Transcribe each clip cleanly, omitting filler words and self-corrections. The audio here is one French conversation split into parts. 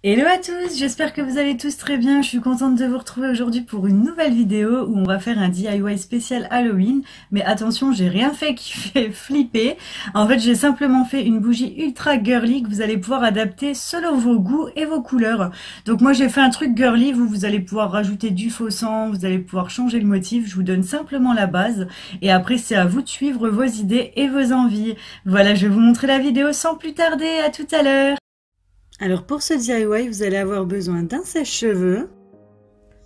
Hello à tous, j'espère que vous allez tous très bien. Je suis contente de vous retrouver aujourd'hui pour une nouvelle vidéo où on va faire un DIY spécial Halloween. Mais attention, j'ai rien fait qui fait flipper. En fait, j'ai simplement fait une bougie ultra girly que vous allez pouvoir adapter selon vos goûts et vos couleurs. Donc moi, j'ai fait un truc girly, vous allez pouvoir rajouter du faux sang, vous allez pouvoir changer le motif. Je vous donne simplement la base. Et après, c'est à vous de suivre vos idées et vos envies. Voilà, je vais vous montrer la vidéo sans plus tarder. À tout à l'heure. Alors pour ce DIY, vous allez avoir besoin d'un sèche-cheveux,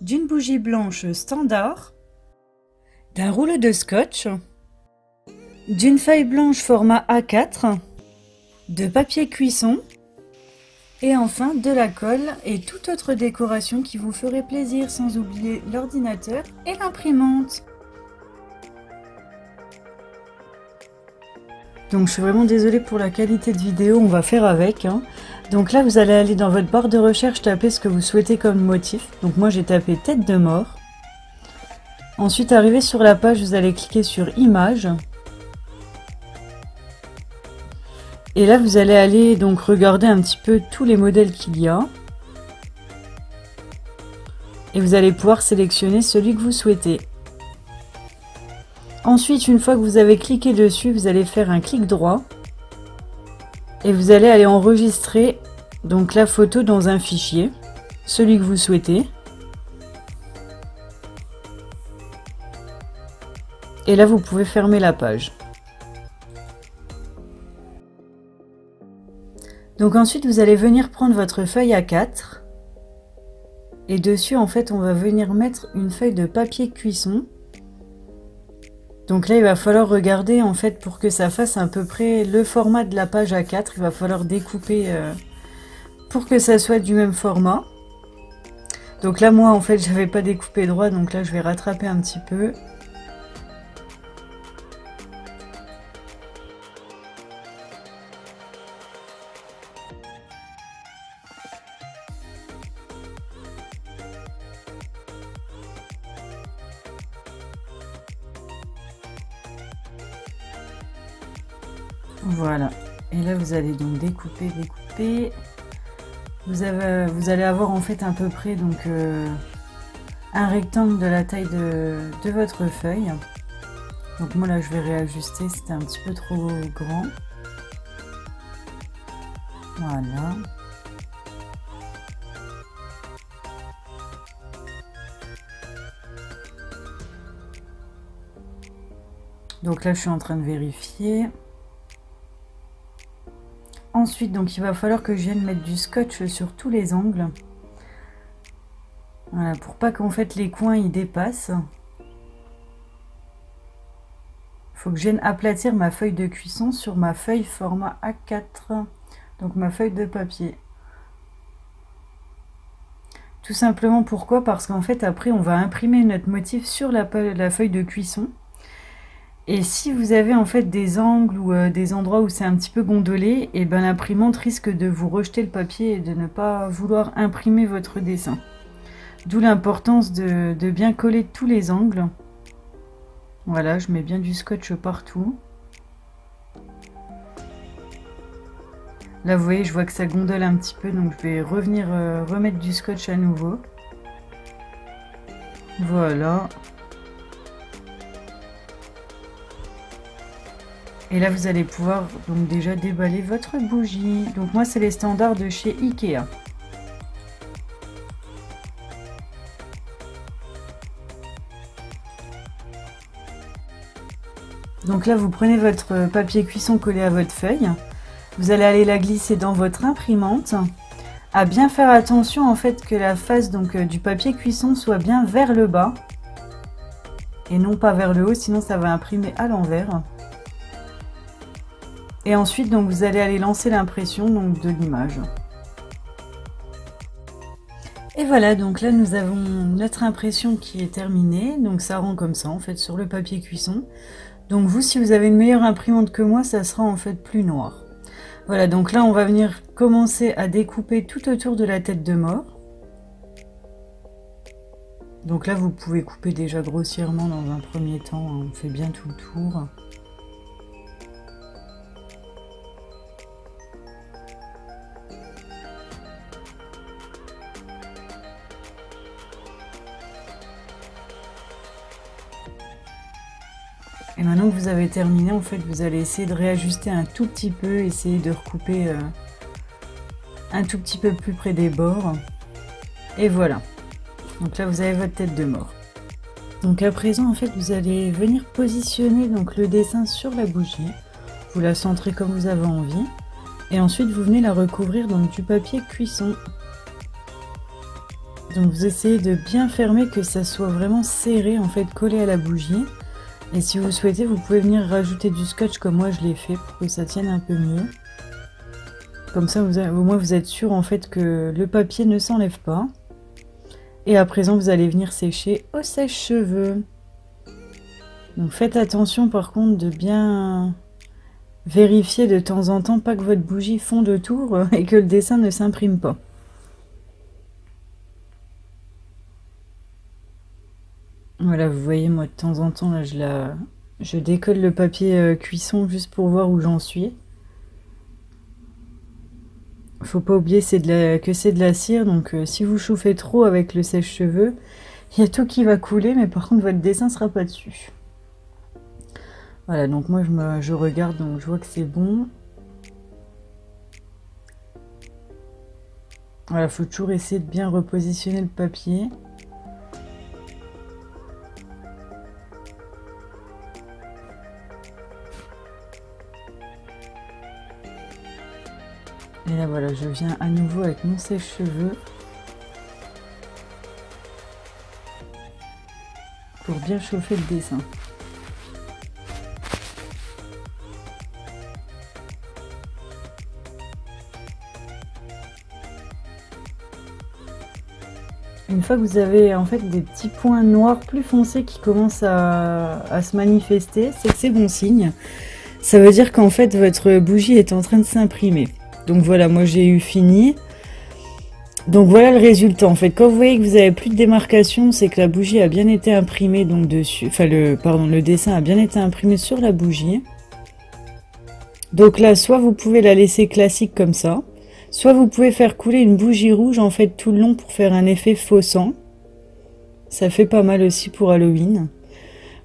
d'une bougie blanche standard, d'un rouleau de scotch, d'une feuille blanche format A4, de papier cuisson et enfin de la colle et toute autre décoration qui vous ferait plaisir, sans oublier l'ordinateur et l'imprimante. Donc je suis vraiment désolée pour la qualité de vidéo, on va faire avec. Donc là vous allez aller dans votre barre de recherche, taper ce que vous souhaitez comme motif. Donc moi j'ai tapé tête de mort. Ensuite arrivé sur la page, vous allez cliquer sur images. Et là vous allez aller donc regarder un petit peu tous les modèles qu'il y a. Et vous allez pouvoir sélectionner celui que vous souhaitez. Ensuite, une fois que vous avez cliqué dessus, vous allez faire un clic droit et vous allez aller enregistrer donc la photo dans un fichier, celui que vous souhaitez. Et là, vous pouvez fermer la page. Donc ensuite, vous allez venir prendre votre feuille A4 et dessus, en fait, on va venir mettre une feuille de papier cuisson. Donc là, il va falloir regarder, en fait, pour que ça fasse à peu près le format de la page A4. Il va falloir découper pour que ça soit du même format. Donc là, moi, en fait, j'avais pas découpé droit. Donc là, je vais rattraper un petit peu. Voilà. Et là, vous allez donc découper. Vous allez avoir en fait à peu près donc un rectangle de la taille de votre feuille. Donc moi là, je vais réajuster, c'était un petit peu trop grand. Voilà. Donc là, je suis en train de vérifier. Ensuite, donc il va falloir que je vienne mettre du scotch sur tous les angles. Voilà, pour pas qu'en fait les coins ils dépassent. Il faut que je vienne aplatir ma feuille de cuisson sur ma feuille format A4. Donc ma feuille de papier. Tout simplement pourquoi? Parce qu'en fait après on va imprimer notre motif sur la feuille de cuisson. Et si vous avez en fait des angles ou des endroits où c'est un petit peu gondolé, et ben l'imprimante risque de vous rejeter le papier et de ne pas vouloir imprimer votre dessin. D'où l'importance de bien coller tous les angles. Voilà, je mets bien du scotch partout. Là vous voyez, je vois que ça gondole un petit peu, donc je vais revenir remettre du scotch à nouveau. Voilà. Et là, vous allez pouvoir donc déjà déballer votre bougie. Donc moi, c'est les standards de chez Ikea. Donc là, vous prenez votre papier cuisson collé à votre feuille. Vous allez aller la glisser dans votre imprimante. À bien faire attention en fait que la face donc, du papier cuisson soit bien vers le bas. Et non pas vers le haut, sinon ça va imprimer à l'envers. Et ensuite, donc, vous allez aller lancer l'impression de l'image. Et voilà, donc là, nous avons notre impression qui est terminée. Donc, ça rend comme ça, en fait, sur le papier cuisson. Donc, vous, si vous avez une meilleure imprimante que moi, ça sera en fait plus noir. Voilà, donc là, on va venir commencer à découper tout autour de la tête de mort. Donc là, vous pouvez couper déjà grossièrement dans un premier temps. On fait bien tout le tour. Et maintenant que vous avez terminé, en fait, vous allez essayer de réajuster un tout petit peu, essayer de recouper un tout petit peu plus près des bords. Et voilà. Donc là, vous avez votre tête de mort. Donc à présent, en fait, vous allez venir positionner donc le dessin sur la bougie. Vous la centrez comme vous avez envie. Et ensuite, vous venez la recouvrir donc du papier cuisson. Donc vous essayez de bien fermer, que ça soit vraiment serré, en fait, collé à la bougie. Et si vous souhaitez, vous pouvez venir rajouter du scotch comme moi je l'ai fait pour que ça tienne un peu mieux. Comme ça, au moins vous êtes sûr en fait que le papier ne s'enlève pas. Et à présent, vous allez venir sécher au sèche-cheveux. Donc faites attention par contre de bien vérifier de temps en temps, pas que votre bougie fonde autour et que le dessin ne s'imprime pas. Voilà, vous voyez, moi de temps en temps, là, je décolle le papier cuisson juste pour voir où j'en suis. Faut pas oublier que c'est de la cire, donc si vous chauffez trop avec le sèche-cheveux, il y a tout qui va couler, mais par contre votre dessin sera pas dessus. Voilà, donc moi je regarde, donc je vois que c'est bon. Voilà, faut toujours essayer de bien repositionner le papier. Et là voilà, je viens à nouveau avec mon sèche-cheveux pour bien chauffer le dessin. Une fois que vous avez en fait des petits points noirs plus foncés qui commencent à se manifester, c'est que c'est bon signe. Ça veut dire qu'en fait votre bougie est en train de s'imprimer. Donc voilà, moi j'ai eu fini. Donc voilà le résultat. En fait, quand vous voyez que vous avez plus de démarcation, c'est que la bougie a bien été imprimée donc dessus. Enfin le dessin a bien été imprimé sur la bougie. Donc là, soit vous pouvez la laisser classique comme ça, soit vous pouvez faire couler une bougie rouge en fait tout le long pour faire un effet faux sang. Ça fait pas mal aussi pour Halloween.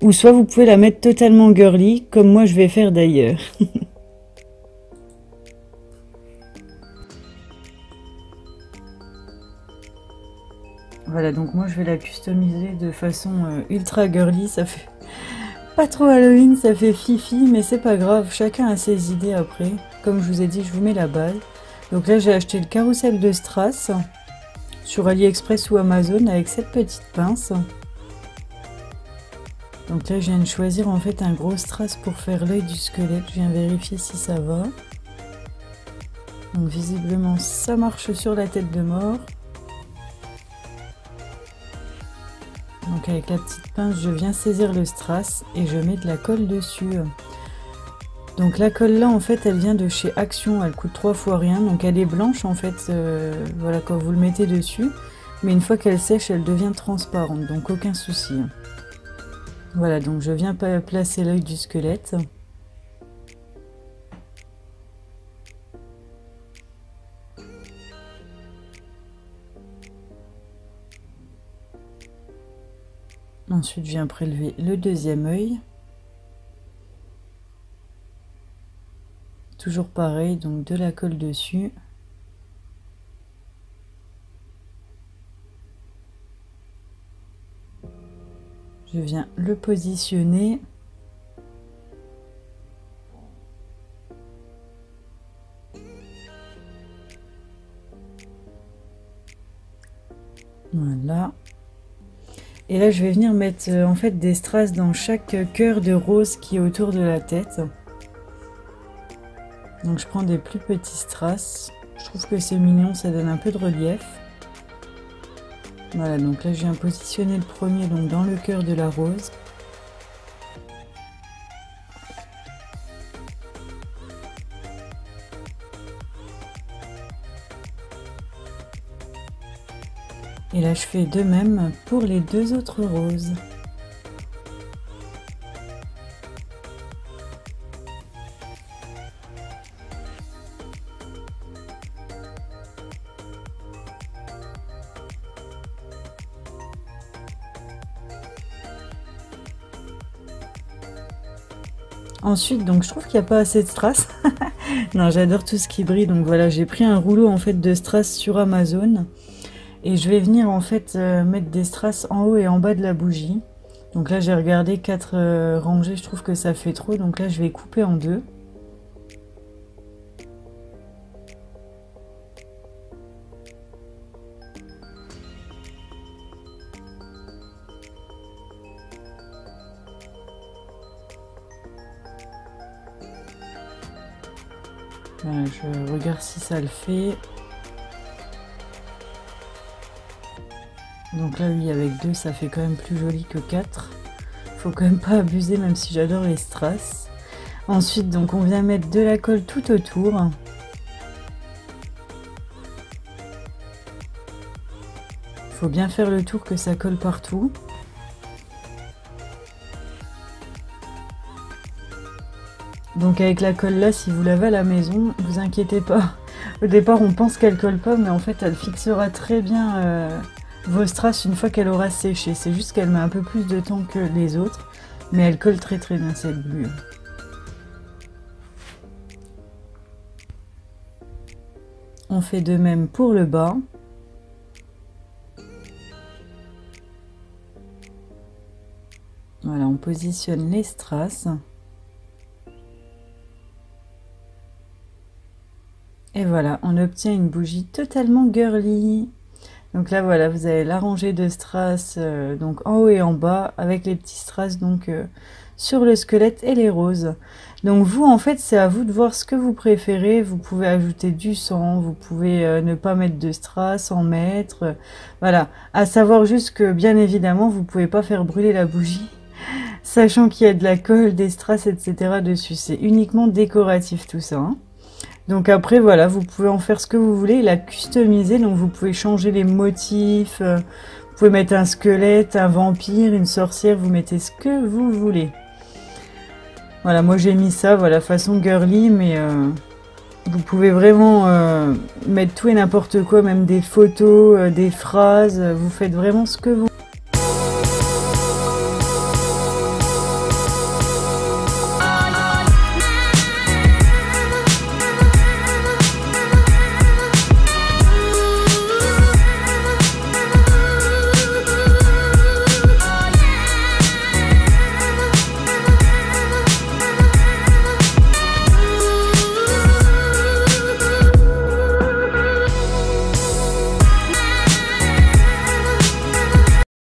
Ou soit vous pouvez la mettre totalement girly, comme moi je vais faire d'ailleurs. Voilà, donc moi je vais la customiser de façon ultra girly. Ça fait pas trop Halloween, ça fait fifi, mais c'est pas grave. Chacun a ses idées après. Comme je vous ai dit, je vous mets la base. Donc là j'ai acheté le carrousel de strass sur AliExpress ou Amazon avec cette petite pince. Donc là je viens de choisir en fait un gros strass pour faire l'œil du squelette. Je viens vérifier si ça va. Donc visiblement ça marche sur la tête de mort. Donc avec la petite pince je viens saisir le strass et je mets de la colle dessus. Donc la colle là en fait elle vient de chez Action, elle coûte 3 fois rien, donc elle est blanche en fait, voilà, quand vous le mettez dessus, mais une fois qu'elle sèche elle devient transparente, donc aucun souci. Voilà, donc je viens placer l'œil du squelette. Ensuite je viens prélever le deuxième œil. Toujours pareil, donc de la colle dessus. Je viens le positionner. Voilà. Et là, je vais venir mettre en fait des strass dans chaque cœur de rose qui est autour de la tête. Donc je prends des plus petits strass. Je trouve que c'est mignon, ça donne un peu de relief. Voilà, donc là je viens positionner le premier donc dans le cœur de la rose. Et là je fais de même pour les deux autres roses. Ensuite, donc je trouve qu'il n'y a pas assez de strass. Non, j'adore tout ce qui brille. Donc voilà, j'ai pris un rouleau en fait de strass sur Amazon. Et je vais venir en fait mettre des strass en haut et en bas de la bougie. Donc là j'ai regardé 4 rangées, je trouve que ça fait trop. Donc là je vais couper en 2. Voilà, je regarde si ça le fait. Donc là oui, avec 2 ça fait quand même plus joli que 4. Faut quand même pas abuser, même si j'adore les strass. Ensuite donc on vient mettre de la colle tout autour. Faut bien faire le tour que ça colle partout. Donc avec la colle là, si vous l'avez à la maison, vous inquiétez pas. Au départ on pense qu'elle colle pas, mais en fait elle fixera très bien vos strass une fois qu'elle aura séché. C'est juste qu'elle met un peu plus de temps que les autres, mais elle colle très bien cette glu. On fait de même pour le bas. Voilà, on positionne les strass. Et voilà, on obtient une bougie totalement girly. Donc là voilà, vous avez la rangée de strass donc en haut et en bas, avec les petits strass donc sur le squelette et les roses. Donc vous en fait c'est à vous de voir ce que vous préférez. Vous pouvez ajouter du sang, vous pouvez ne pas mettre de strass, en mettre. Voilà, à savoir juste que bien évidemment vous pouvez pas faire brûler la bougie, sachant qu'il y a de la colle, des strass, etc. dessus. C'est uniquement décoratif tout ça, hein. Donc après voilà, vous pouvez en faire ce que vous voulez, la customiser, donc vous pouvez changer les motifs, vous pouvez mettre un squelette, un vampire, une sorcière, vous mettez ce que vous voulez. Voilà, moi j'ai mis ça, voilà, façon girly, mais vous pouvez vraiment mettre tout et n'importe quoi, même des photos, des phrases, vous faites vraiment ce que vous voulez.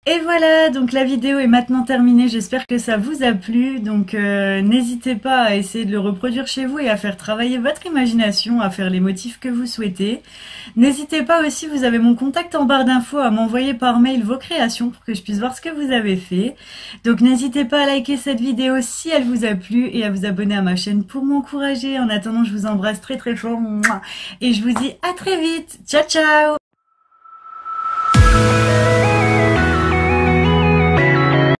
Et voilà, donc la vidéo est maintenant terminée, j'espère que ça vous a plu, donc n'hésitez pas à essayer de le reproduire chez vous et à faire travailler votre imagination, à faire les motifs que vous souhaitez. N'hésitez pas aussi, vous avez mon contact en barre d'infos, à m'envoyer par mail vos créations pour que je puisse voir ce que vous avez fait. Donc n'hésitez pas à liker cette vidéo si elle vous a plu et à vous abonner à ma chaîne pour m'encourager. En attendant, je vous embrasse très fort et je vous dis à très vite. Ciao ciao!